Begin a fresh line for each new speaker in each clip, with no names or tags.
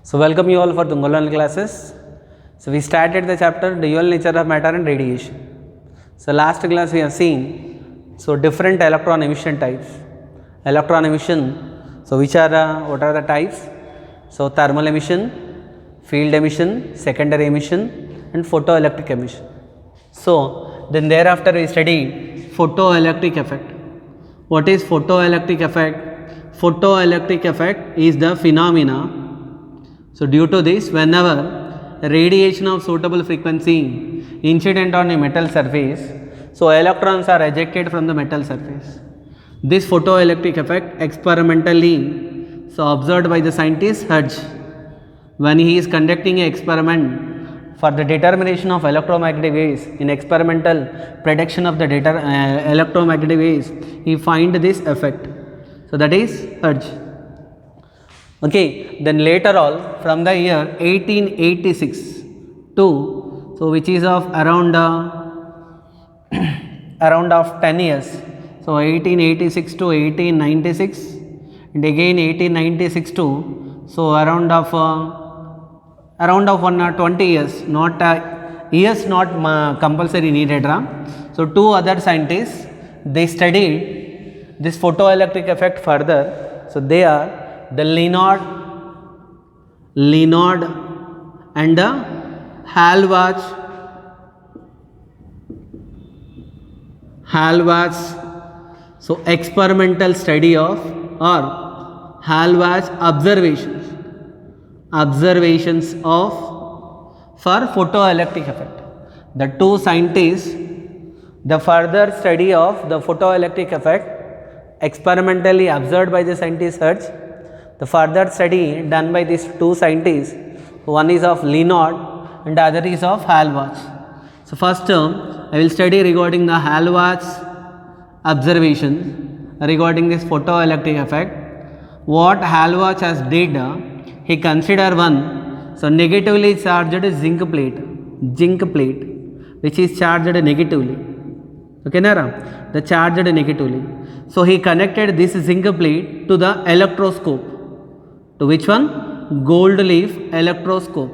So welcome you all for the online classes. So we started the chapter dual nature of matter and radiation. So last class we have seen different electron emission types. Electron emission. So what are the types? So thermal emission, field emission, secondary emission, and photoelectric emission. So then thereafter we studied photoelectric effect. What is photoelectric effect? Photoelectric effect is the phenomena. So due to this, whenever radiation of suitable frequency incident on a metal surface, so electrons are ejected from the metal surface. This photoelectric effect experimentally observed by the scientist Hertz when he is conducting an experiment for the determination of electromagnetic waves. In experimental prediction of the electromagnetic waves, he find this effect. So that is Hertz. Okay, then later on from the year 1886 to which is of around of 10 years. So 1886 to 1896 and again 1896 to around of 20 years, not years not compulsory needed. So two other scientists, they studied this photoelectric effect further. So they are the Leonard and the Halbach. So experimental study of or Halbach observations of for photoelectric effect. The two scientists, the further study of the photoelectric effect experimentally observed by the scientist Hertz. The further study done by these two scientists, one is of Leonard and the other is of Halbach. So first I will study regarding the Halbach observation regarding this photoelectric effect. What Halbach has did, he consider one negatively charged zinc plate which is charged negatively. Okay, Nara? The charged negatively. So he connected this zinc plate to the electroscope. To which one? Gold leaf electroscope.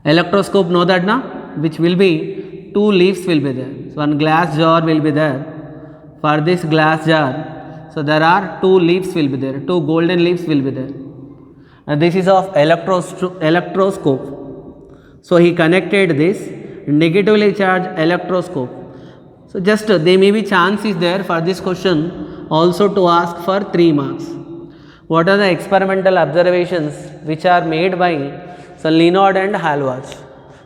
Electroscope, know that na? Which will be two leaves will be there. So one glass jar will be there. For this glass jar, so there are two leaves will be there. Two golden leaves will be there. And this is of electroscope. So he connected this negatively charged electroscope. So just there may be chance is there for this question also to ask for 3 marks. What are the experimental observations which are made by Leonard and Halbach?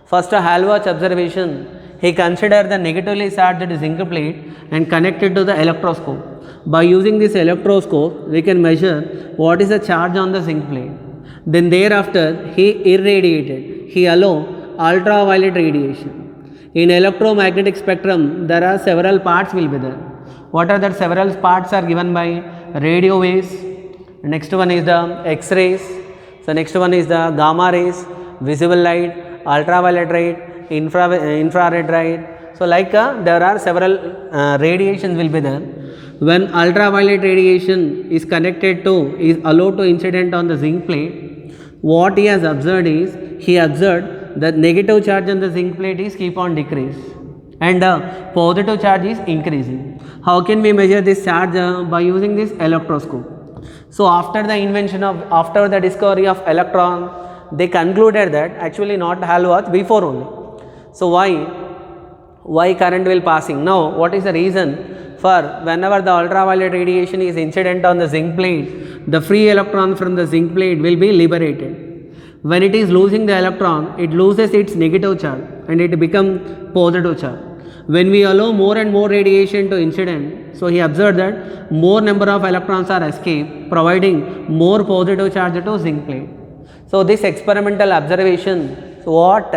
First, Halbach observation, he considered the negatively charged zinc plate and connected to the electroscope. By using this electroscope, we can measure what is the charge on the zinc plate. Then thereafter, he irradiated, he allowed ultraviolet radiation. In electromagnetic spectrum, there are several parts will be there. What are the several parts are given by radio waves? Next one is the X-rays. So next one is the gamma rays, visible light, ultraviolet light, infrared light. So like there are several radiations will be there. When ultraviolet radiation is allowed to incident on the zinc plate, what he has observed is, he observed that negative charge on the zinc plate is keep on decrease and positive charge is increasing. How can we measure this charge? By using this electroscope. So after the discovery of electron, they concluded that actually not Halbach, before only. So why current will passing? Now what is the reason for whenever the ultraviolet radiation is incident on the zinc plate, the free electron from the zinc plate will be liberated. When it is losing the electron, it loses its negative charge and it becomes positive charge. When we allow more and more radiation to incident, so he observed that more number of electrons are escaped, providing more positive charge to zinc plate. So this experimental observation, so what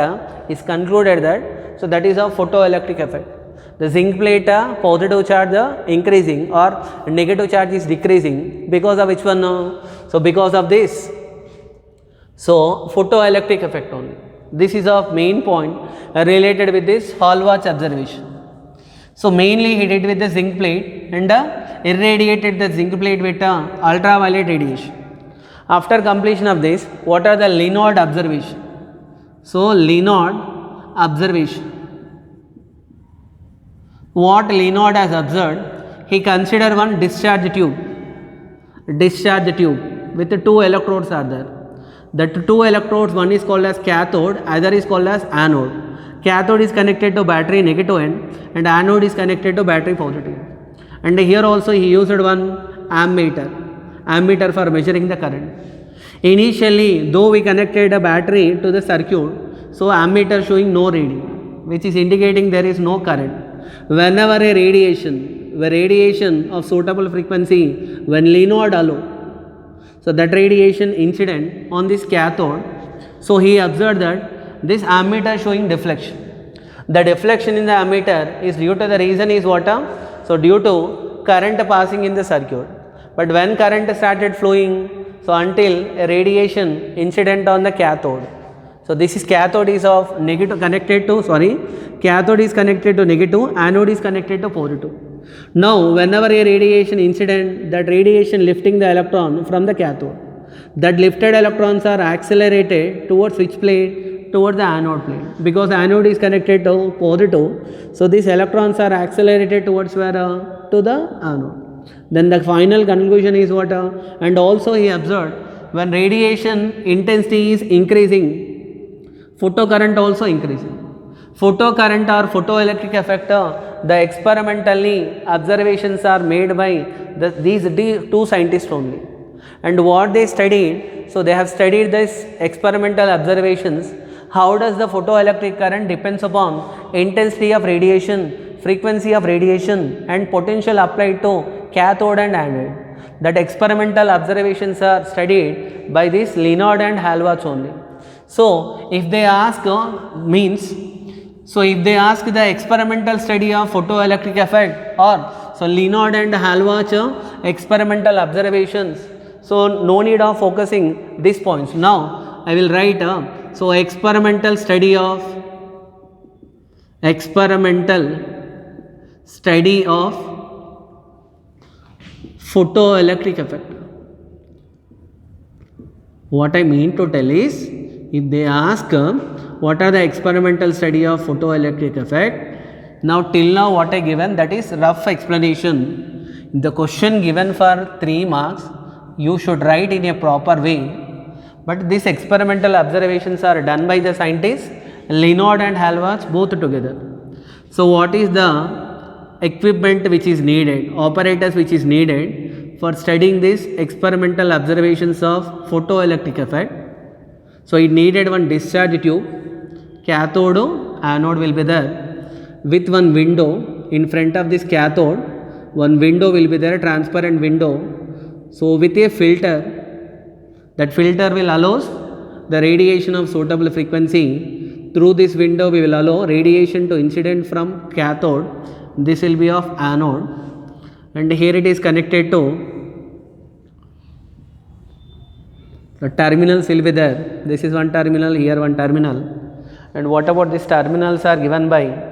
is concluded that, so that is a photoelectric effect. The zinc plate positive charge increasing or negative charge is decreasing because of which one? So because of this. So photoelectric effect only. This is a main point related with this Halbach observation. So mainly he did with the zinc plate and irradiated the zinc plate with ultraviolet radiation. After completion of this, what are the Lenard observation? So Lenard observation. What Lenard has observed, he considered one discharge tube with the two electrodes are there. The two electrodes, one is called as cathode, other is called as anode. Cathode is connected to battery negative end and anode is connected to battery positive. And here also he used one ammeter for measuring the current. Initially, though we connected a battery to the circuit, so ammeter showing no reading, which is indicating there is no current. Whenever a radiation of suitable frequency, when Lenard allow, so that radiation incident on this cathode, so he observed that this ammeter showing deflection. The deflection in the ammeter is due to the reason is what? So due to current passing in the circuit. But when current started flowing, so until a radiation incident on the cathode. So this is cathode is of negative connected to cathode is connected to negative, anode is connected to positive. Now whenever a radiation incident, that radiation lifting the electron from the cathode, that lifted electrons are accelerated towards which plate? Towards the anode plate, because anode is connected to positive. So these electrons are accelerated towards where? To the anode. Then the final conclusion is what? And also he observed when radiation intensity is increasing, photocurrent also increasing. Photocurrent or photoelectric effect, the experimentally observations are made by these two scientists only. And what they studied, so they have studied this experimental observations. How does the photoelectric current depends upon intensity of radiation, frequency of radiation and potential applied to cathode and anode. That experimental observations are studied by this Lenard and Halbach only. So if they ask if they ask the experimental study of photoelectric effect or so Lenard and Halbach experimental observations, so no need of focusing these points. Now I will write so experimental study of photoelectric effect. What I mean to tell is, if they ask what are the experimental study of photoelectric effect, now till now what I given, that is rough explanation. The question given for 3 marks, you should write in a proper way. But these experimental observations are done by the scientists Lenard and Halbach both together. So what is the equipment which is needed, apparatus which is needed for studying this experimental observations of photoelectric effect? So it needed one discharge tube, cathode, anode will be there, with one window in front of this cathode, one window will be there, transparent window. So with a filter, that filter will allow the radiation of suitable frequency. Through this window we will allow radiation to incident from cathode, this will be of anode, and here it is connected to the terminals will be there. This is one terminal, here one terminal. And what about these terminals are given by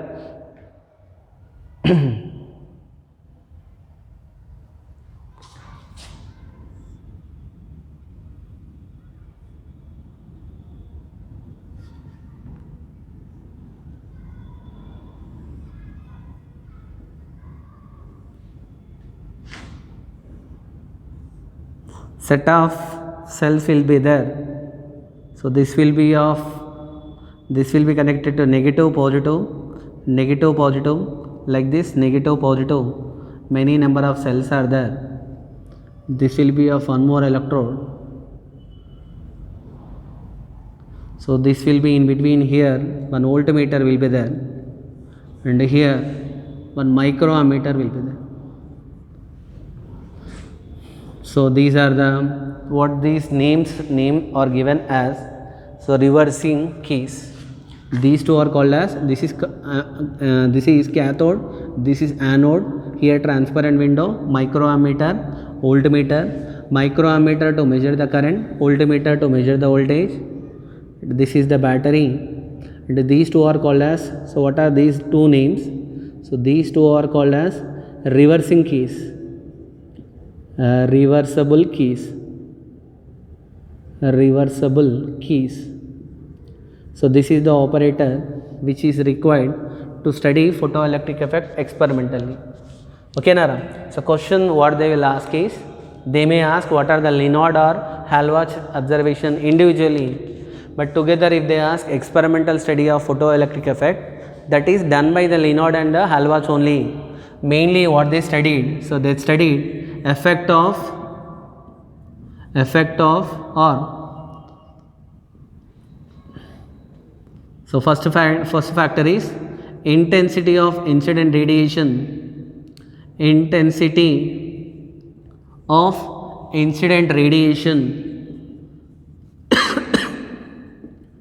set of cells will be there. So this will be connected to negative, positive, like this, negative, positive. Many number of cells are there. This will be of one more electrode. So this will be in between, here one voltmeter will be there, and here one microammeter will be there. So these are the what these name are given as, so reversing keys. These two are called as, this is cathode, this is anode, here transparent window, microammeter, voltmeter, microammeter to measure the current, voltmeter to measure the voltage. This is the battery, and these two are called as, so what are these two names? So these two are called as reversing keys, reversible keys. reversible keys. So this is the operator which is required to study photoelectric effect experimentally. Okay, Nara. So question what they will ask is, they may ask what are the Lenard or Hallward observation individually, but together if they ask experimental study of photoelectric effect, that is done by the Lenard and the Hallward only. Mainly what they studied, so they studied effect of or so first factor is intensity of incident radiation,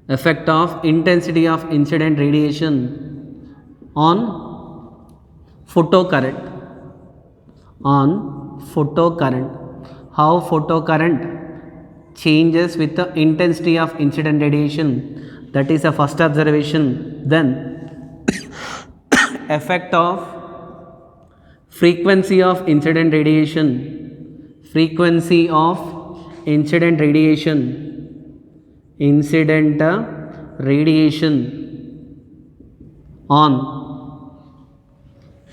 effect of intensity of incident radiation on photocurrent, how photocurrent changes with the intensity of incident radiation, that is the first observation. Then effect of frequency of incident radiation on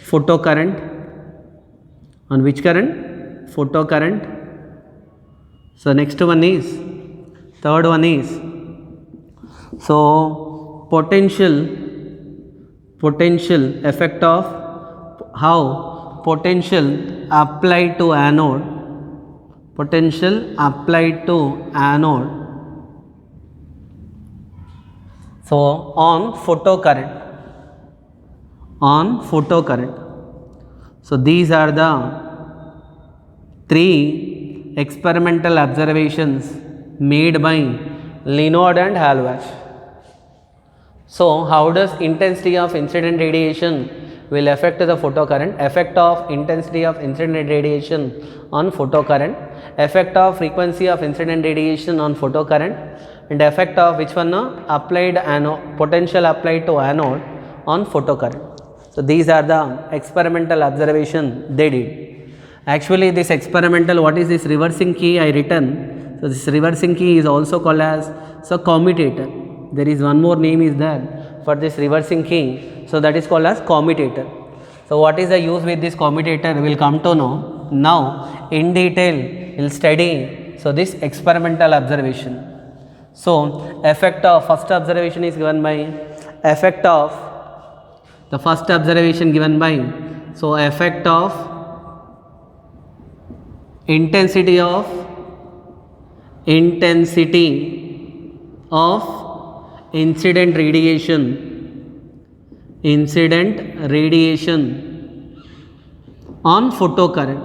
photocurrent, on which current? Photocurrent. So next one is, third one is, so potential effect of how potential applied to anode, so on photocurrent. So these are the three experimental observations made by Lenard and Hallward. So how does intensity of incident radiation will affect the photocurrent? Effect of intensity of incident radiation on photocurrent, effect of frequency of incident radiation on photocurrent, and effect of which one? Applied anode, potential applied to anode on photocurrent. So these are the experimental observation they did. Actually this experimental, what is this reversing key I written? So this reversing key is also called as commutator. There is one more name is there for this reversing key. So that is called as commutator. So what is the use with this commutator? We will come to know. Now in detail we will study so this experimental observation. So effect of first observation is given by effect of the first observation given by, so effect of intensity of incident radiation on photocurrent.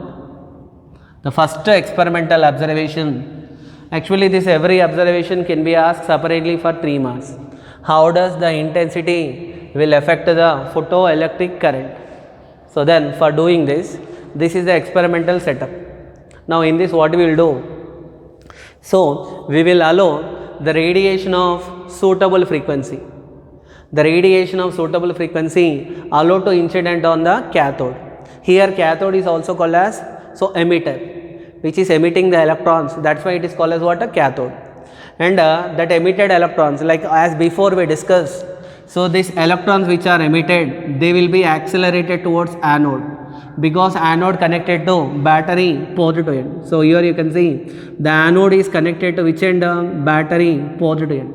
The first experimental observation. Actually this every observation can be asked separately for 3 marks. How does the intensity will affect the photoelectric current? So then for doing this is the experimental setup. Now in this what we will do? So we will allow the radiation of suitable frequency. The radiation of suitable frequency allowed to incident on the cathode. Here cathode is also called as emitter, which is emitting the electrons. That's why it is called as what? A cathode. And that emitted electrons, like as before we discussed, so these electrons which are emitted, they will be accelerated towards anode, because anode connected to battery positive end. So here you can see the anode is connected to which end? Battery positive end.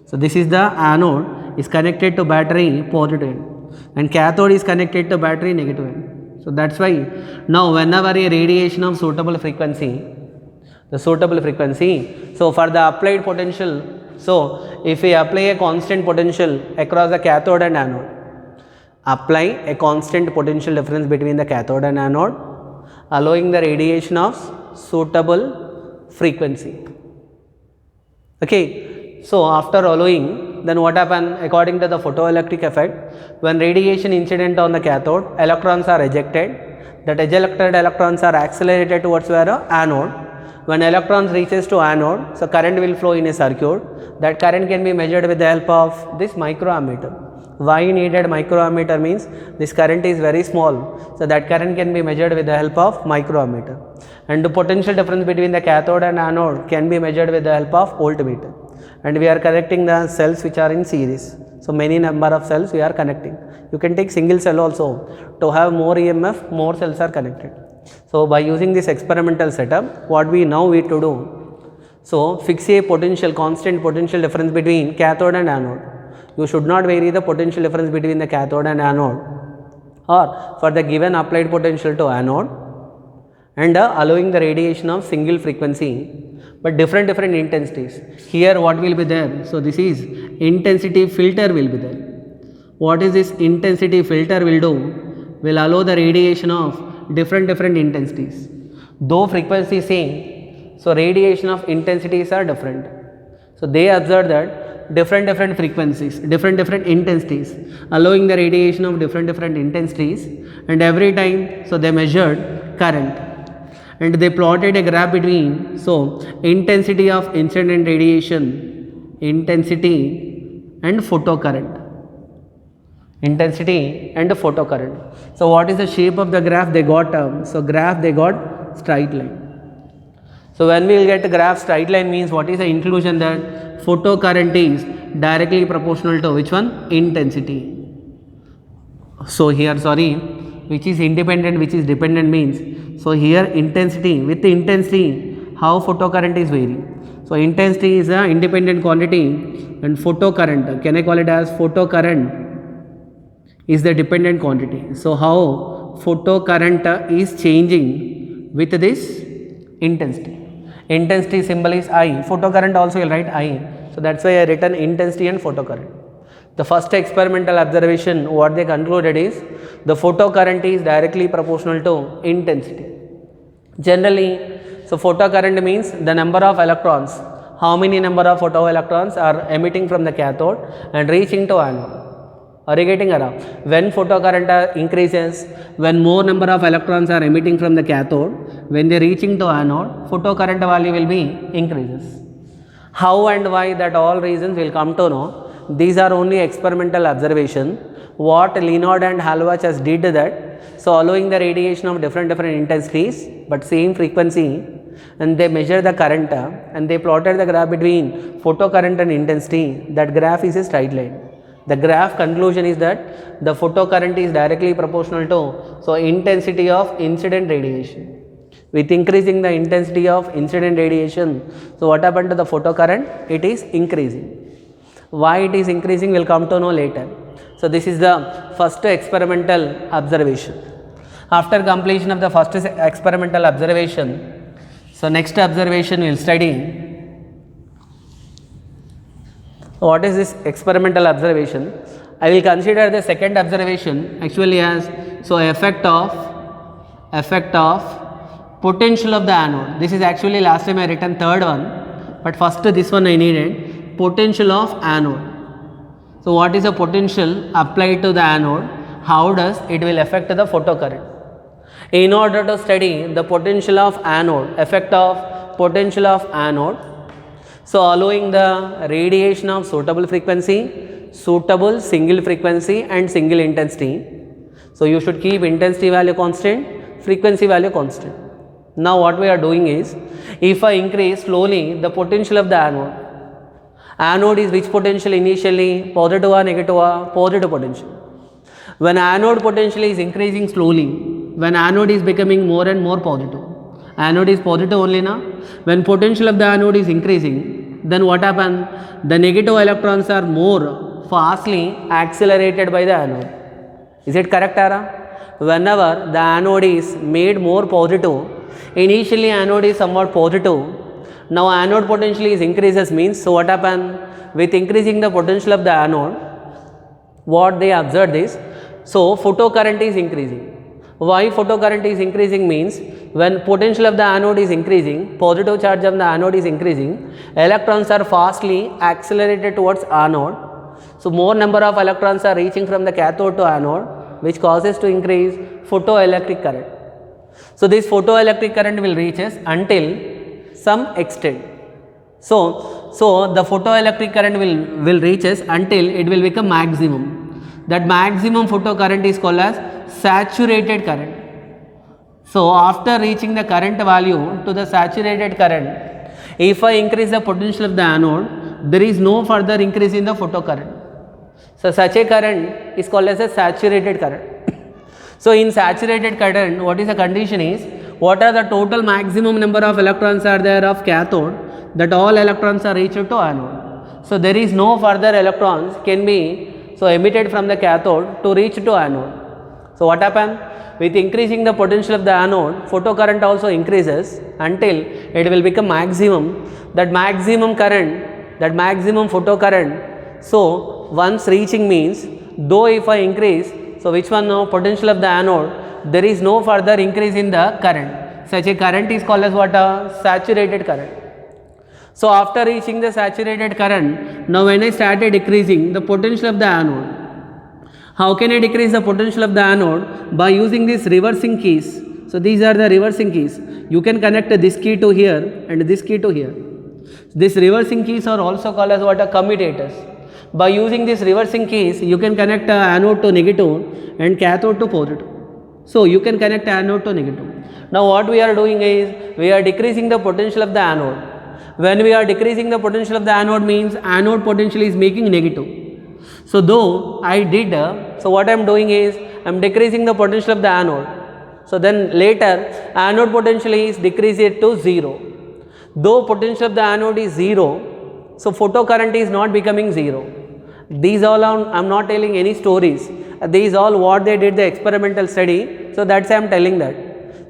So this is the anode is connected to battery positive end, and cathode is connected to battery negative end. So that's why now whenever a radiation of suitable frequency, so for the applied potential, so if we apply a constant potential across the cathode and anode, apply a constant potential difference between the cathode and anode, allowing the radiation of suitable frequency. Okay, so after allowing, then what happen? According to the photoelectric effect, when radiation incident on the cathode, electrons are ejected. That ejected electrons are accelerated towards where? Anode. When electrons reaches to anode, so current will flow in a circuit. That current can be measured with the help of this microammeter. Why needed microammeter means this current is very small, so that current can be measured with the help of microammeter. And the potential difference between the cathode and anode can be measured with the help of voltmeter. And we are connecting the cells which are in series. So many number of cells we are connecting. You can take single cell also. To have more EMF, more cells are connected. So by using this experimental setup, what we now need to do, so fix a potential, constant potential difference between cathode and anode. You should not vary the potential difference between the cathode and anode, or for the given applied potential to anode, and allowing the radiation of single frequency but different intensities. Here what will be there? So this is intensity filter will be there. What is this intensity filter will do? Will allow the radiation of different intensities. Though frequency same, so radiation of intensities are different. So they observed that different frequencies, different intensities, allowing the radiation of different intensities, and every time so they measured current. And they plotted a graph between, so intensity of incident radiation, intensity and photocurrent. Intensity and photocurrent. So what is the shape of the graph they got? So graph they got straight line. So when we will get the graph straight line means what is the inclusion that photocurrent is directly proportional to which one? Intensity. So here which is independent, which is dependent means, so here intensity, with the intensity how photocurrent is varying. So intensity is a independent quantity and photocurrent, can I call it as photocurrent, is the dependent quantity. So how photocurrent is changing with this intensity. Intensity symbol is I, photocurrent also will write I. So that's why I written intensity and photocurrent. The first experimental observation, what they concluded is the photocurrent is directly proportional to intensity. Generally, so photocurrent means the number of electrons, how many number of photoelectrons are emitting from the cathode and reaching to anode. Are you getting around? When photocurrent increases, when more number of electrons are emitting from the cathode, when they reaching to anode, photocurrent value will be increases. How and why, that all reasons will come to know. These are only experimental observation. What Lenard and Halbach has did that, so allowing the radiation of different intensities but same frequency, and they measure the current and they plotted the graph between photocurrent and intensity. That graph is a straight line. The graph conclusion is that the photocurrent is directly proportional to, so intensity of incident radiation. With increasing the intensity of incident radiation, so what happened to the photocurrent? It is increasing. Why it is increasing will come to know later. So this is the first experimental observation. After completion of the first experimental observation, so next observation we will study. What is this experimental observation? I will consider the second observation actually as, so effect of potential of the anode. This is actually last time I written third one, but first this one I needed. Potential of anode. So what is the potential applied to the anode? How does it will affect the photocurrent? In order to study the potential of anode, effect of potential of anode, so allowing the radiation of suitable frequency, suitable single frequency and single intensity. So you should keep intensity value constant, frequency value constant. Now what we are doing is, if I increase slowly the potential of the anode, anode is which potential initially? Positive or negative or? Positive potential. When anode potential is increasing slowly, when anode is becoming more and more positive, anode is positive only now. When potential of the anode is increasing, then what happens? The negative electrons are more fastly accelerated by the anode. Is it correct, Ara? Whenever the anode is made more positive, initially anode is somewhat positive. Now anode potential is increases means, so what happen? With increasing the potential of the anode, what they observed is, so photocurrent is increasing. Why photocurrent is increasing means, when potential of the anode is increasing, positive charge of the anode is increasing, electrons are fastly accelerated towards anode. So more number of electrons are reaching from the cathode to anode, which causes to increase photoelectric current. So this photoelectric current will reaches until some extent. So the photoelectric current will reaches until it will become maximum. that maximum photocurrent is called as saturated current. So after reaching the current value to the saturated current, if I increase the potential of the anode, there is no further increase in the photocurrent. So such a current is called as a saturated current. So in saturated current, what is the condition is, what are the total maximum number of electrons are there of cathode, that all electrons are reached to anode. So there is no further electrons can be emitted from the cathode to reach to anode. So what happens? With increasing the potential of the anode, photocurrent also increases until it will become maximum. That maximum current, that maximum photocurrent, so once reaching means, though if I increase, so which one now? Potential of the anode, there is no further increase in the current. Such a current is called as what? A saturated current. So after reaching the saturated current, now when I started decreasing the potential of the anode, how can I decrease the potential of the anode? By using these reversing keys. So these are the reversing keys. You can connect this key to here and this key to here. These reversing keys are also called as what? Commutators. By using these reversing keys, you can connect anode to negative and cathode to positive. So you can connect anode to negative. Now what we are doing is, we are decreasing the potential of the anode. When we are decreasing the potential of the anode means, anode potential is making negative. So though I did, so what I am doing is, I am decreasing the potential of the anode. So then later, anode potential is decreased to 0. Though potential of the anode is 0, so photocurrent is not becoming 0. These all are, I am not telling any stories. These all what they did the experimental study. So that's why I am telling that.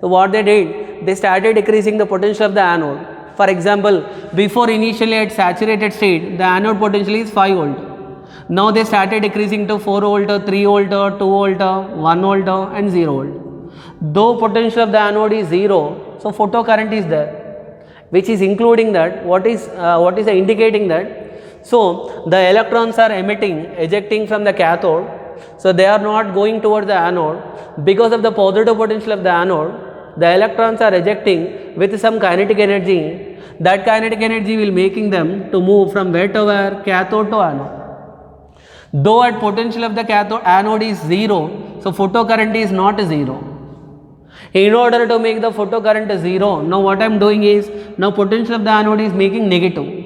So what they did, they started decreasing the potential of the anode. For example, before initially at saturated state, the anode potential is 5 volt. Now they started decreasing to 4 volt, 3 volt, 2 volt, 1 volt and 0 volt. Though potential of the anode is 0, so photocurrent is there, which is including that, what is the indicating that, so the electrons are ejecting from the cathode, so they are not going towards the anode. Because of the positive potential of the anode, the electrons are ejecting with some kinetic energy. That kinetic energy will making them to move from where to where? Cathode to anode. Though at potential of the anode is 0, so photocurrent is not 0. In order to make the photocurrent 0, now what I am doing is, now potential of the anode is making negative.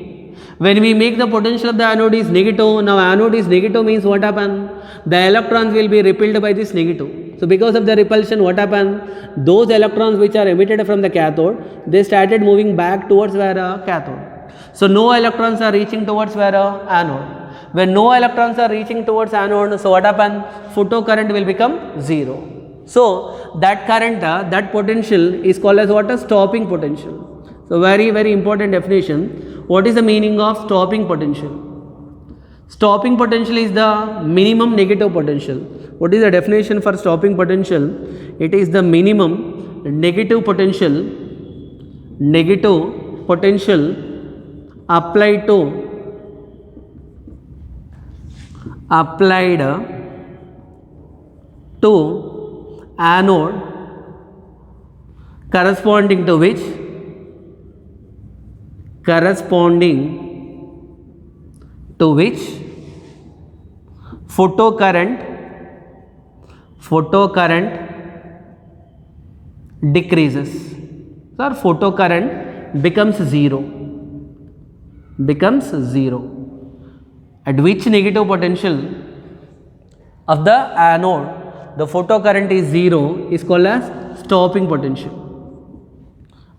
When we make the potential of the anode is negative, now anode is negative means what happens? The electrons will be repelled by this negative. So because of the repulsion, what happens? Those electrons which are emitted from the cathode, they started moving back towards where? Cathode. So no electrons are reaching towards where? Anode. When no electrons are reaching towards anode, so what happens? Photocurrent will become 0. So that current, that potential is called as what? A stopping potential. So very, very important definition. What is the meaning of stopping potential? Stopping potential is the minimum negative potential. What is the definition for stopping potential? It is the minimum negative potential applied to anode, corresponding to which photocurrent decreases, or photocurrent becomes 0. At which negative potential of the anode the photocurrent is 0 is called as stopping potential.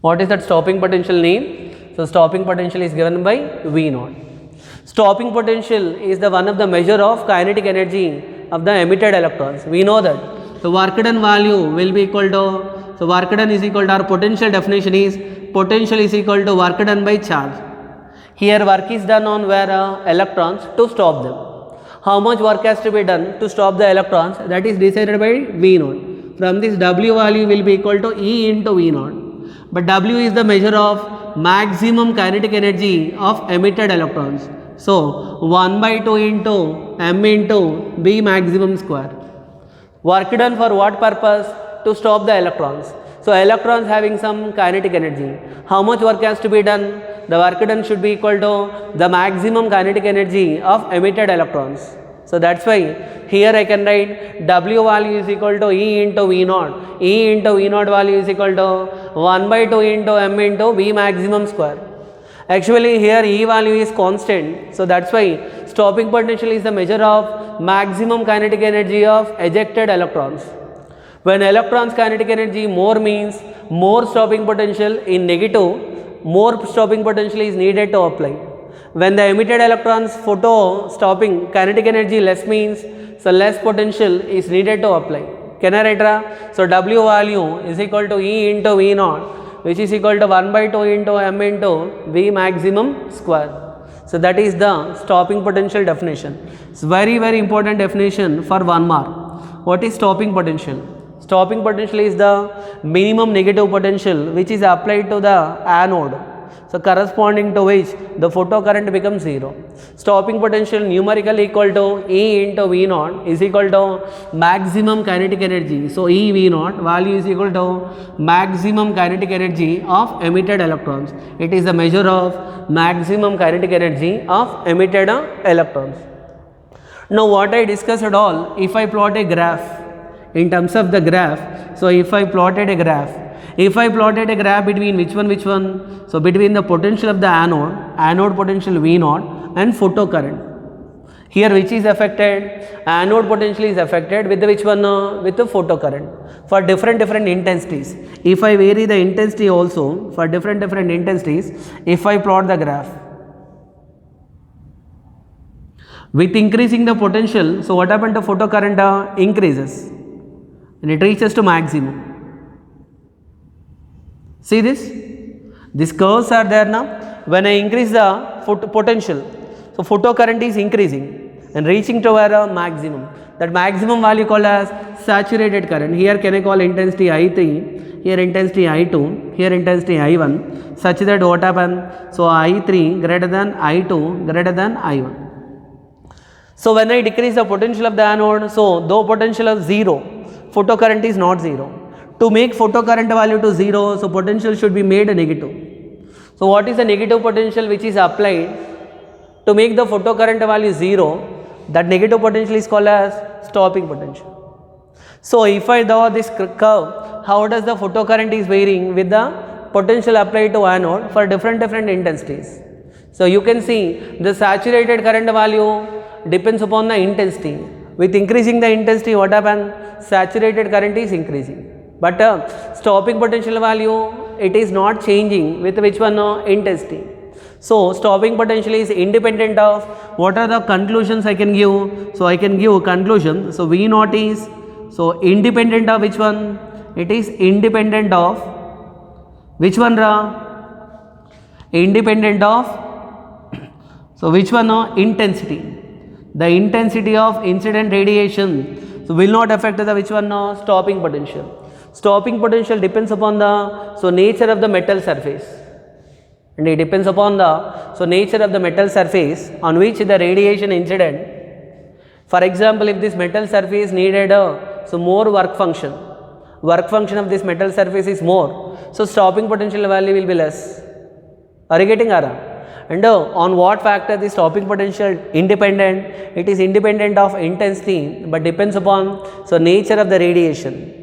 What is that stopping potential name? So stopping potential is given by V0. Stopping potential is the one of the measure of kinetic energy of the emitted electrons. We know that the work done value will be equal to, so work done is equal to, our potential definition is potential is equal to work done by charge. Here work is done on where electrons to stop them. How much work has to be done to stop the electrons? That is decided by V0. From this W value will be equal to E into V0. But W is the measure of maximum kinetic energy of emitted electrons. So 1 by 2 into M into B maximum square. Work done for what purpose? To stop the electrons. So electrons having some kinetic energy. How much work has to be done? The work done should be equal to the maximum kinetic energy of emitted electrons. So that's why here I can write W value is equal to E into V naught. E into V naught value is equal to 1 by 2 into M into V maximum square. Actually here E value is constant, so that's why stopping potential is the measure of maximum kinetic energy of ejected electrons. When electrons kinetic energy more means more stopping potential, in negative more stopping potential is needed to apply. When the emitted electrons photo stopping kinetic energy less means, so less potential is needed to apply. Can I write? So W value is equal to E into V naught, which is equal to 1 by 2 into M into V maximum square. So that is the stopping potential definition. It's very important definition for 1 mark. What is stopping potential? Stopping potential is the minimum negative potential which is applied to the anode, so corresponding to which the photocurrent becomes 0. Stopping potential numerically equal to E into V naught is equal to maximum kinetic energy. So E V naught value is equal to maximum kinetic energy of emitted electrons. It is the measure of maximum kinetic energy of emitted electrons. Now what I discussed at all, if I plot a graph in terms of the graph, so if I plotted a graph between which one? So between the potential of the anode potential V naught and photocurrent. Here which is affected? Anode potential is affected with the which one? With the photocurrent for different intensities. If I vary the intensity also for different intensities, if I plot the graph, with increasing the potential, so what happened to photocurrent? Increases and it reaches to maximum. See this? These curves are there now. When I increase the potential, so photocurrent is increasing and reaching to where? Maximum. That maximum value called as saturated current. Here can I call intensity I3, here intensity I2, here intensity I1, such that what happens? So I3 greater than I2 greater than I1. So when I decrease the potential of the anode, so though potential of 0, photocurrent is not 0. To make photocurrent value to 0, so potential should be made negative. So what is the negative potential which is applied to make the photocurrent value 0? That negative potential is called as stopping potential. So if I draw this curve, how does the photocurrent is varying with the potential applied to anode for different intensities. So you can see the saturated current value depends upon the intensity. With increasing the intensity, what happens? Saturated current is increasing. But stopping potential value, it is not changing with which one? Intensity. So stopping potential is independent of what are the conclusions I can give. So I can give a conclusion. So V naught is so independent of which one? It is independent of which one? Independent of so which one? Intensity. The intensity of incident radiation so will not affect the which one? Stopping potential. Stopping potential depends upon the nature of the metal surface, and it depends upon the nature of the metal surface on which the radiation incident. For example, if this metal surface needed more work function of this metal surface is more, so stopping potential value will be less. Are you getting Ara? And on what factor the stopping potential independent? It is independent of intensity, but depends upon nature of the radiation.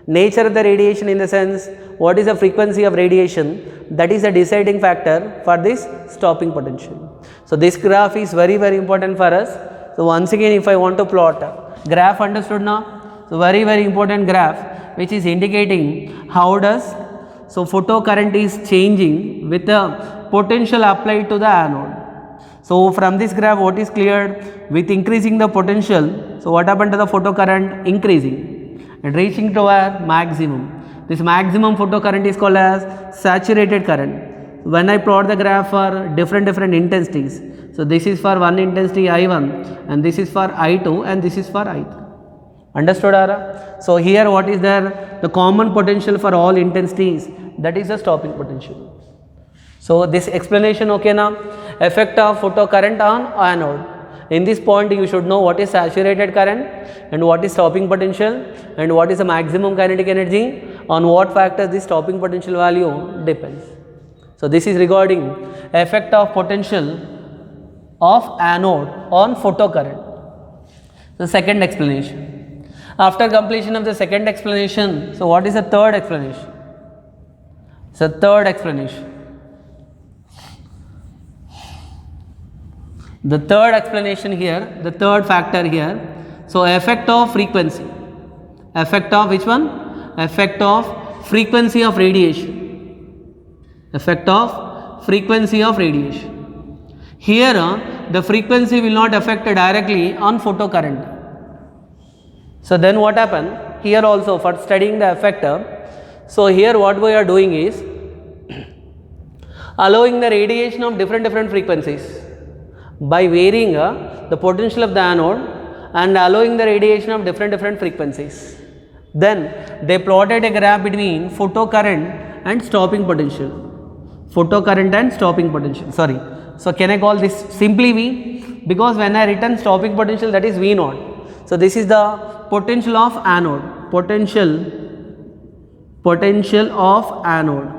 Nature of the radiation in the sense, what is the frequency of radiation? That is a deciding factor for this stopping potential. So this graph is very important for us. So once again, if I want to plot graph, understood now? So very important graph which is indicating how does photocurrent is changing with the potential applied to the anode. So from this graph, what is clear? With increasing the potential, so what happened to the photocurrent? Increasing and reaching to a maximum. This maximum photocurrent is called as saturated current. When I plot the graph for different intensities, so this is for one intensity I1 and this is for I2 and this is for I3. Understood, Ara? So here what is there? The common potential for all intensities, that is the stopping potential. So this explanation okay now? Effect of photocurrent on anode. In this point you should know what is saturated current and what is stopping potential and what is the maximum kinetic energy, on what factor this stopping potential value depends. So this is regarding effect of potential of anode on photocurrent. The second explanation. After completion of the second explanation, so what is the third explanation? So third explanation. The third explanation here, the third factor here, so effect of frequency. Effect of which one? Effect of frequency of radiation. Effect of frequency of radiation. Here the frequency will not affect directly on photocurrent. So then what happened? Here also for studying the effect, so here what we are doing is allowing the radiation of different frequencies by varying the potential of the anode and allowing the radiation of different frequencies. Then they plotted a graph between photocurrent and stopping potential. Photocurrent and stopping potential. Sorry. So can I call this simply V? Because when I written stopping potential, that is V naught. So this is the potential of anode. Potential of anode.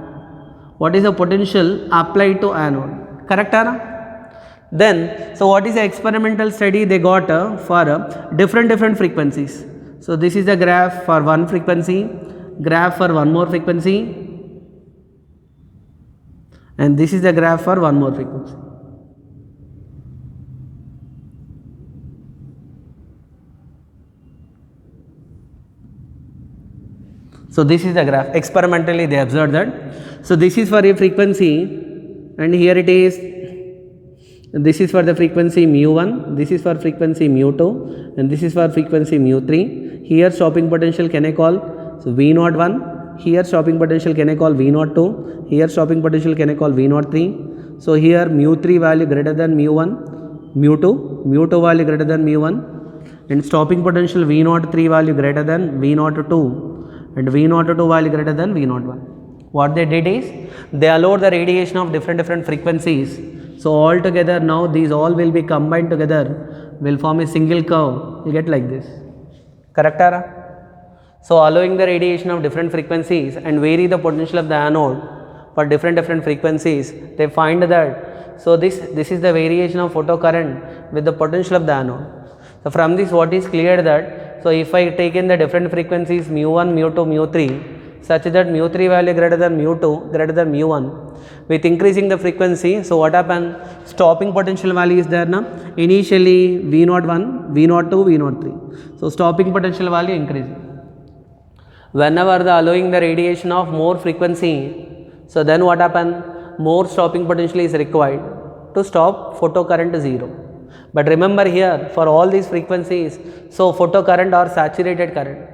What is the potential applied to anode? Correct, Anna? Then, so what is the experimental study they got for different frequencies? So this is the graph for one frequency, graph for one more frequency, and this is the graph for one more frequency. So this is the graph. Experimentally they observed that. So this is for a frequency, and here it is. This is for the frequency mu1, this is for frequency mu2, and this is for frequency mu3. Here stopping potential can I call so V01, here stopping potential can I call V02, here stopping potential can I call V03. So here mu3 value greater than mu1, mu2 value greater than mu1, and stopping potential V03 value greater than V02, and V02 value greater than V01. What they did is they allowed the radiation of different frequencies. So all together now these all will be combined together, will form a single curve. You get like this. Correct, Ara? So allowing the radiation of different frequencies and vary the potential of the anode for different frequencies, they find that so this is the variation of photocurrent with the potential of the anode. So from this what is clear that so if I take in the different frequencies mu1, mu2, mu3 such that mu3 value greater than mu2 greater than mu1, with increasing the frequency, so what happened? Stopping potential value is there now. Initially V01, V02, V03. So stopping potential value increasing. Whenever the allowing the radiation of more frequency, so then what happened? More stopping potential is required to stop photocurrent to 0. But remember here for all these frequencies, so photocurrent or saturated current.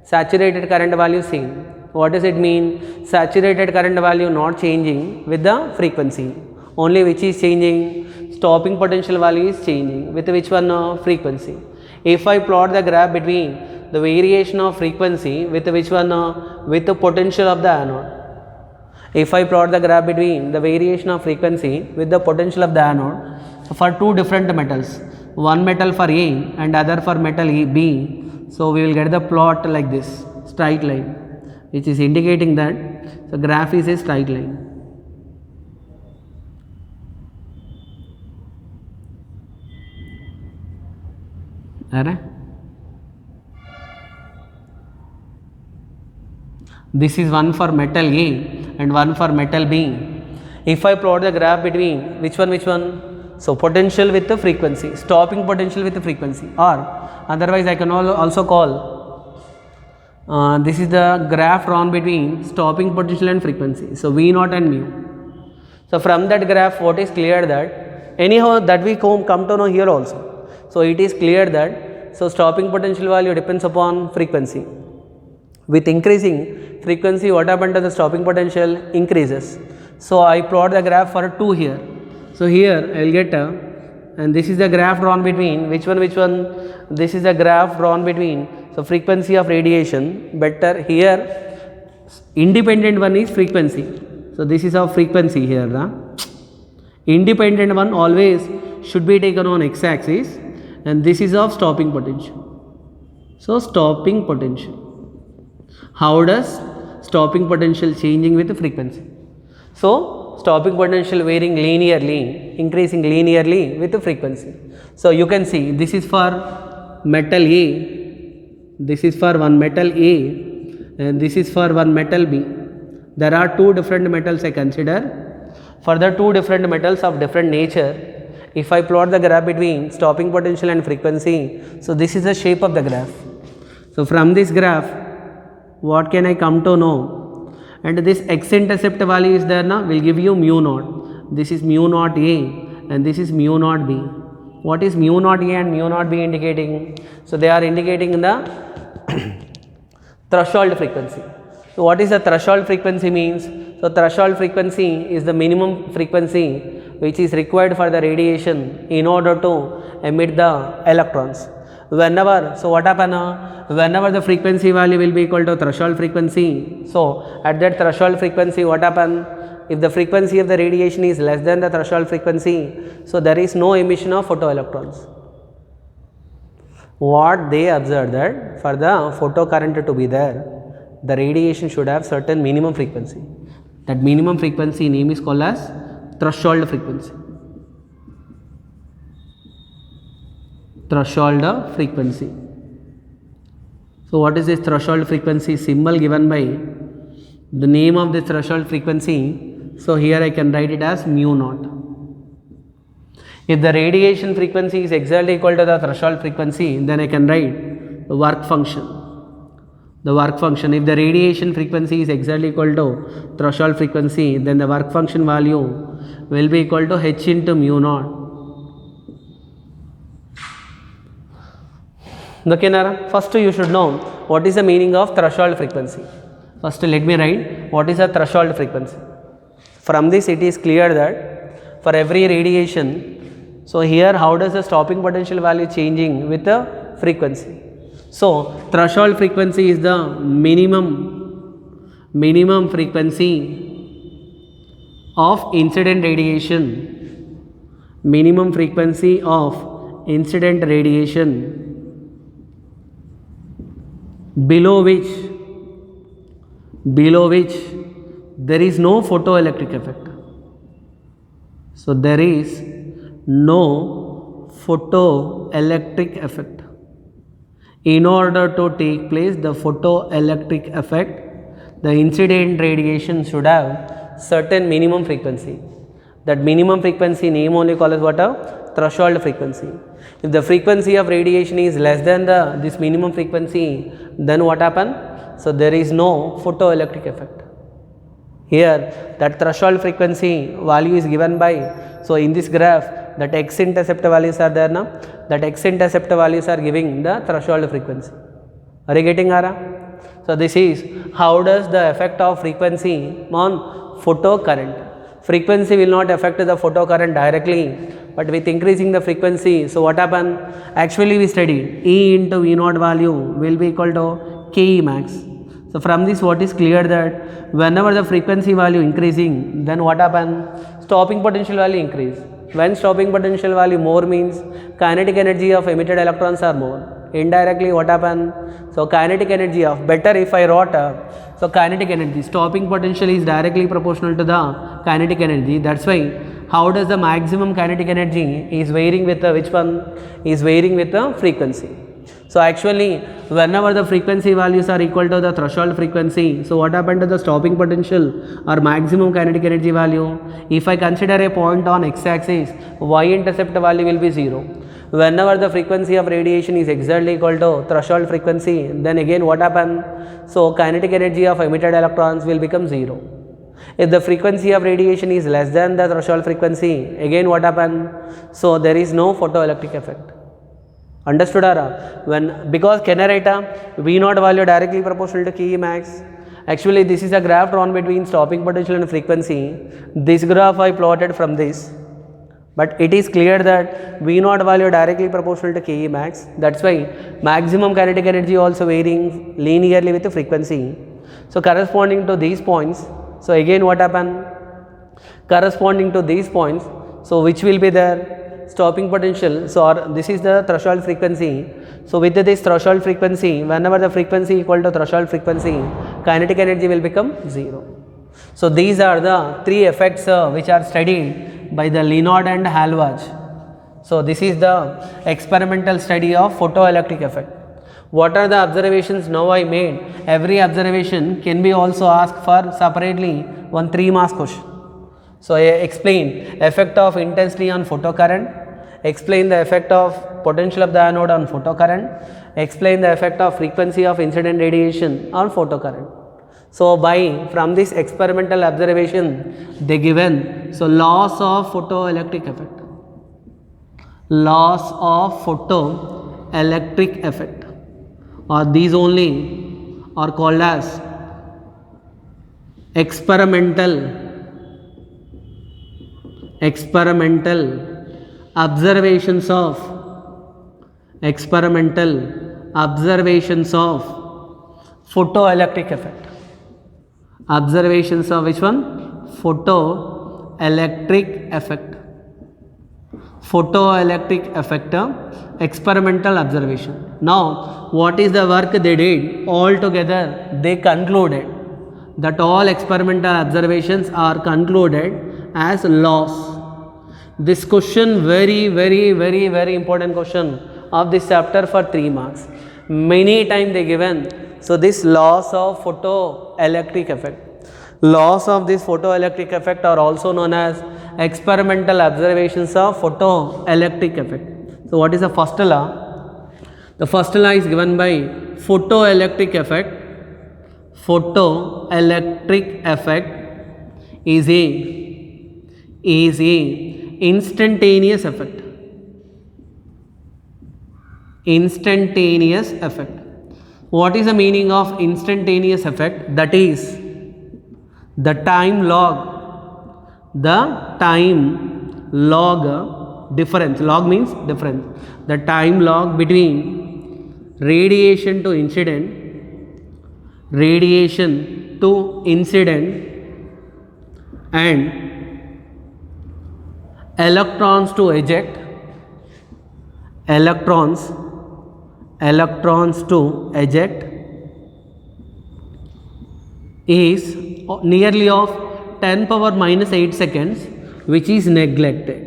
Saturated current value same. What does it mean? Saturated current value not changing with the frequency. Only which is changing? Stopping potential value is changing. With which one? Frequency. If I plot the graph between the variation of frequency with which one? With the potential of the anode. If I plot the graph between the variation of frequency with the potential of the anode for two different metals, one metal for A and other for metal B, so we will get the plot like this, straight line, which is indicating that the graph is a straight line. Alright. This is one for metal A and one for metal B. If I plot the graph between which one? So potential with the frequency, stopping potential with the frequency, or otherwise I can also call this is the graph drawn between stopping potential and frequency. So V0 and mu. So from that graph what is clear that anyhow that we come to know here also. So it is clear that so stopping potential value depends upon frequency. With increasing frequency what happened to the stopping potential? Increases. So I plot the graph for 2 here. So here I will get and this is the graph drawn between which one? This is the graph drawn between so frequency of radiation. Better here independent one is frequency. So this is our frequency here. Independent one always should be taken on x-axis, and this is of stopping potential. So stopping potential. How does stopping potential changing with the frequency? So stopping potential varying linearly, increasing linearly with the frequency. So you can see this is for metal A, this is for one metal A, and this is for one metal B. There are two different metals I consider. For the two different metals of different nature, if I plot the graph between stopping potential and frequency, so this is the shape of the graph. So from this graph, what can I come to know? And this x-intercept value is there now, will give you mu naught. This is mu naught A and this is mu naught B. What is mu naught A and mu naught B indicating? So they are indicating the threshold frequency. So what is the threshold frequency means? So threshold frequency is the minimum frequency which is required for the radiation in order to emit the electrons. Whenever, so what happen whenever the frequency value will be equal to threshold frequency, so at that threshold frequency what happen, if the frequency of the radiation is less than the threshold frequency, so there is no emission of photoelectrons. What they observed that for the photocurrent to be there, the radiation should have certain minimum frequency. That minimum frequency name is called as threshold frequency. Threshold frequency. So what is this threshold frequency? Symbol given by the name of the threshold frequency. So here I can write it as mu naught. If the radiation frequency is exactly equal to the threshold frequency, then I can write the work function. The work function, if the radiation frequency is exactly equal to threshold frequency, then the work function value will be equal to h into mu naught. Okay, Nara? First you should know what is the meaning of threshold frequency. First let me write what is the threshold frequency. From this it is clear that for every radiation, so here how does the stopping potential value changing with the frequency. So threshold frequency is the minimum frequency of incident radiation, minimum frequency of incident radiation below which there is no photoelectric effect. So there is no photoelectric effect. In order to take place the photoelectric effect, the incident radiation should have certain minimum frequency. That minimum frequency name only called as what? A threshold frequency. If the frequency of radiation is less than this minimum frequency, then what happen? So there is no photoelectric effect. Here that threshold frequency value is given by, so in this graph that x-intercept values are there now, that x-intercept values are giving the threshold frequency. Are you getting Ara? So this is how does the effect of frequency on photocurrent. Frequency will not affect the photocurrent directly, but with increasing the frequency, so what happen? Actually we studied E into V naught value will be equal to Ke max. So from this what is clear that whenever the frequency value increasing, then what happen? Stopping potential value increase. When stopping potential value more means kinetic energy of emitted electrons are more. Indirectly what happen? So kinetic energy of, better if I wrote so kinetic energy, stopping potential is directly proportional to the kinetic energy. That's why how does the maximum kinetic energy is varying with the which one? Is varying with the frequency. So actually whenever the frequency values are equal to the threshold frequency, so what happened to the stopping potential or maximum kinetic energy value? If I consider a point on x-axis, y-intercept value will be 0. Whenever the frequency of radiation is exactly equal to threshold frequency, then again what happen? So kinetic energy of emitted electrons will become 0. If the frequency of radiation is less than the threshold frequency, again what happen? So there is no photoelectric effect. Understood Ara? When, because can I write V naught value directly proportional to Ke max? Actually this is a graph drawn between stopping potential and frequency. This graph I plotted from this, but it is clear that V naught value directly proportional to Ke max. That's why maximum kinetic energy also varying linearly with the frequency. So corresponding to these points, so again what happen? Corresponding to these points, so which will be there? Stopping potential, so this is the threshold frequency. So with this threshold frequency, whenever the frequency equal to threshold frequency, kinetic energy will become 0. So these are the three effects which are studied by the Lenard and Halbach. So this is the experimental study of photoelectric effect. What are the observations now I made? Every observation can be also asked for separately one 3 marks question. So I explain effect of intensity on photocurrent, explain the effect of potential of the anode on photocurrent, explain the effect of frequency of incident radiation on photocurrent. So by from this experimental observation they given, so loss of photoelectric effect, loss of photoelectric effect, or these only are called as experimental observations of photoelectric effect. Observations of which one? Photoelectric effect. Photoelectric effect, experimental observation. Now what is the work they did? Altogether they concluded that all experimental observations are concluded as loss. This question very important question of this chapter for 3 marks. Many times they given. So this loss of photoelectric effect, loss of this photoelectric effect are also known as experimental observations of photoelectric effect. So what is the first law? The first law is given by photoelectric effect. Photoelectric effect is a instantaneous effect. Instantaneous effect. What is the meaning of instantaneous effect? That is the time log difference. Log means difference. The time log between radiation to incident and electrons to eject, electrons to eject is nearly of 10 power minus 8 seconds, which is neglected.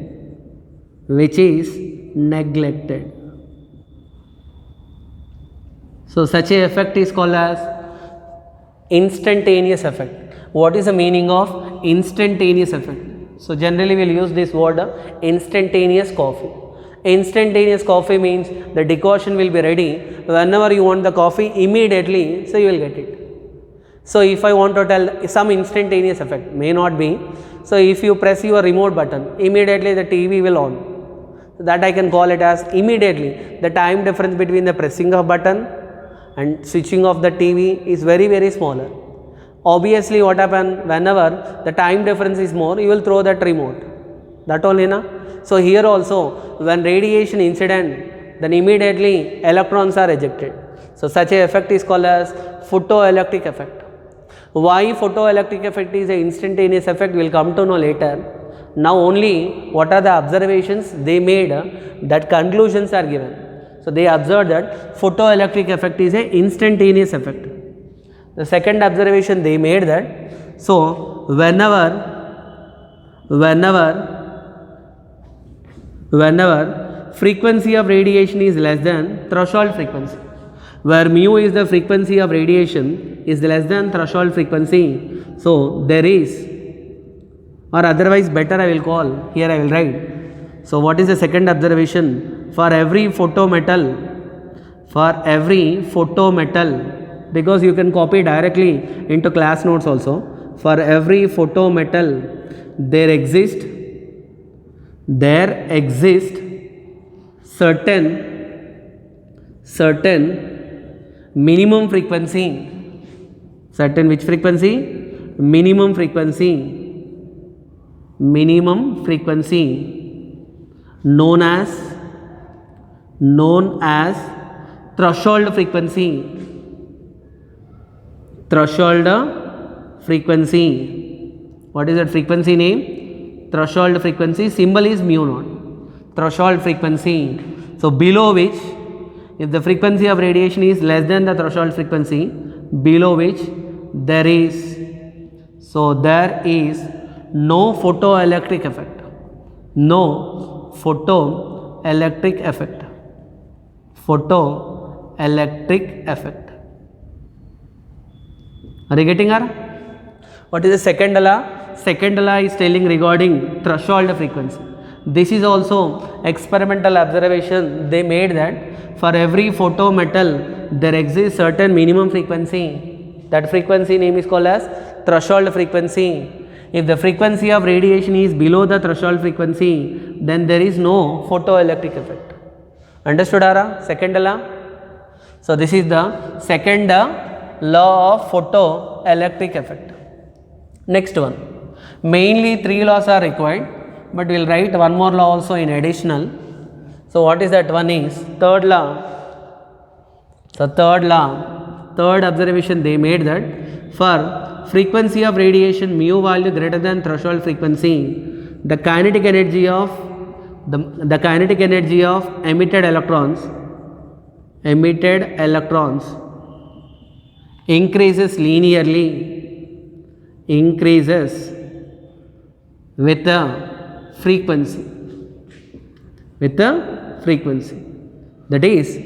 So such a effect is called as instantaneous effect. What is the meaning of instantaneous effect? So generally we will use this word instantaneous coffee. Instantaneous coffee means the decoction will be ready whenever you want the coffee immediately, so you will get it. So if I want to tell some instantaneous effect, may not be. So if you press your remote button, immediately the TV will on. So that I can call it as immediately. The time difference between the pressing of button and switching off the TV is very smaller. Obviously what happen, whenever the time difference is more, you will throw that remote. That only na. So here also when radiation incident, then immediately electrons are ejected. So such a effect is called as photoelectric effect. Why photoelectric effect is an instantaneous effect, we will come to know later. Now only what are the observations they made, that conclusions are given. So they observed that photoelectric effect is an instantaneous effect. The second observation they made that, so whenever frequency of radiation is less than threshold frequency, where mu is the frequency of radiation is less than threshold frequency, so there is, or otherwise better I will call, here I will write. So what is the second observation? For every photometal, because you can copy directly into class notes also, for every photometal there exist certain minimum frequency, certain which frequency? Minimum frequency known as threshold frequency. What is that frequency name? Threshold frequency. Symbol is mu naught. Threshold frequency. So below which, if the frequency of radiation is less than the threshold frequency, below which there is no photoelectric effect. No photoelectric photoelectric effect. Photoelectric effect. Are you getting her? What is the second law? Second law is telling regarding threshold frequency. This is also experimental observation. They made that for every photometal there exists certain minimum frequency. That frequency name is called as threshold frequency. If the frequency of radiation is below the threshold frequency, then there is no photoelectric effect. Understood, Ara? Second law. So this is the second law of photoelectric effect. Next one. Mainly 3 laws are required, but we will write one more law also in additional. So what is that one is? Third law. So third observation they made that for frequency of radiation mu value greater than threshold frequency, the kinetic energy of emitted electrons increases linearly with the frequency. That is,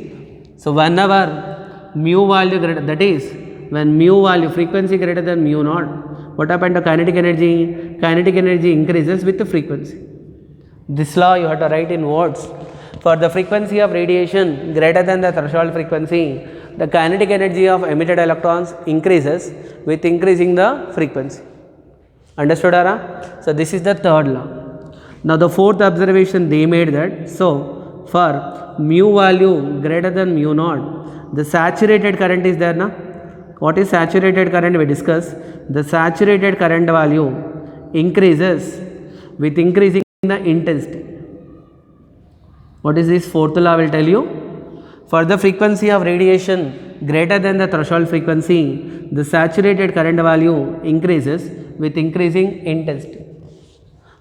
so whenever mu value greater, that is when mu value frequency greater than mu naught, what happened to kinetic energy? Kinetic energy increases with the frequency. This law you have to write in words. For the frequency of radiation greater than the threshold frequency, the kinetic energy of emitted electrons increases with increasing the frequency. Understood, Ara? So this is the third law. Now the fourth observation they made that, so for mu value greater than mu naught, the saturated current is there, na? What is saturated current? We discuss. The saturated current value increases with increasing the intensity. What is this fourth law? I will tell you. For the frequency of radiation greater than the threshold frequency, the saturated current value increases with increasing intensity.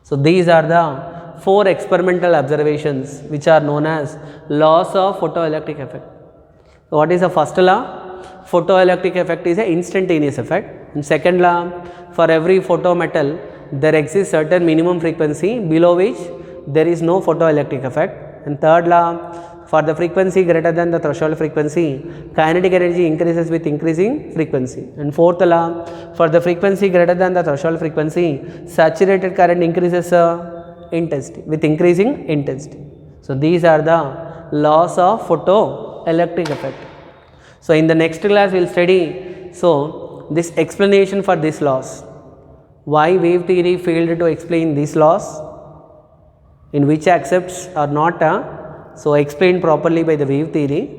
So these are the 4 experimental observations which are known as laws of photoelectric effect. So what is the first law? Photoelectric effect is an instantaneous effect. And second law, for every photometal there exists certain minimum frequency below which there is no photoelectric effect. And third law, for the frequency greater than the threshold frequency, kinetic energy increases with increasing frequency. And fourth law, for the frequency greater than the threshold frequency, saturated current increases intensity with increasing intensity. So these are the laws of photoelectric effect. So in the next class we will study this explanation for these laws. Why wave theory failed to explain these laws, in which accepts are not explained properly by the wave theory.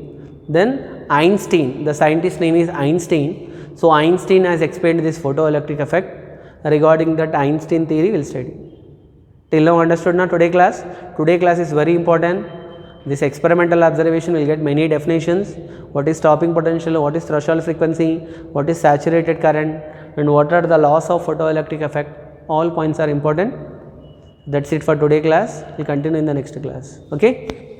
Then Einstein, the scientist name is Einstein. So Einstein has explained this photoelectric effect. Regarding that Einstein theory we will study. Till now understood na today class? Today class is very important. This experimental observation will get many definitions. What is stopping potential, what is threshold frequency, what is saturated current, and what are the laws of photoelectric effect. All points are important. That's it for today class. We will continue in the next class. Okay.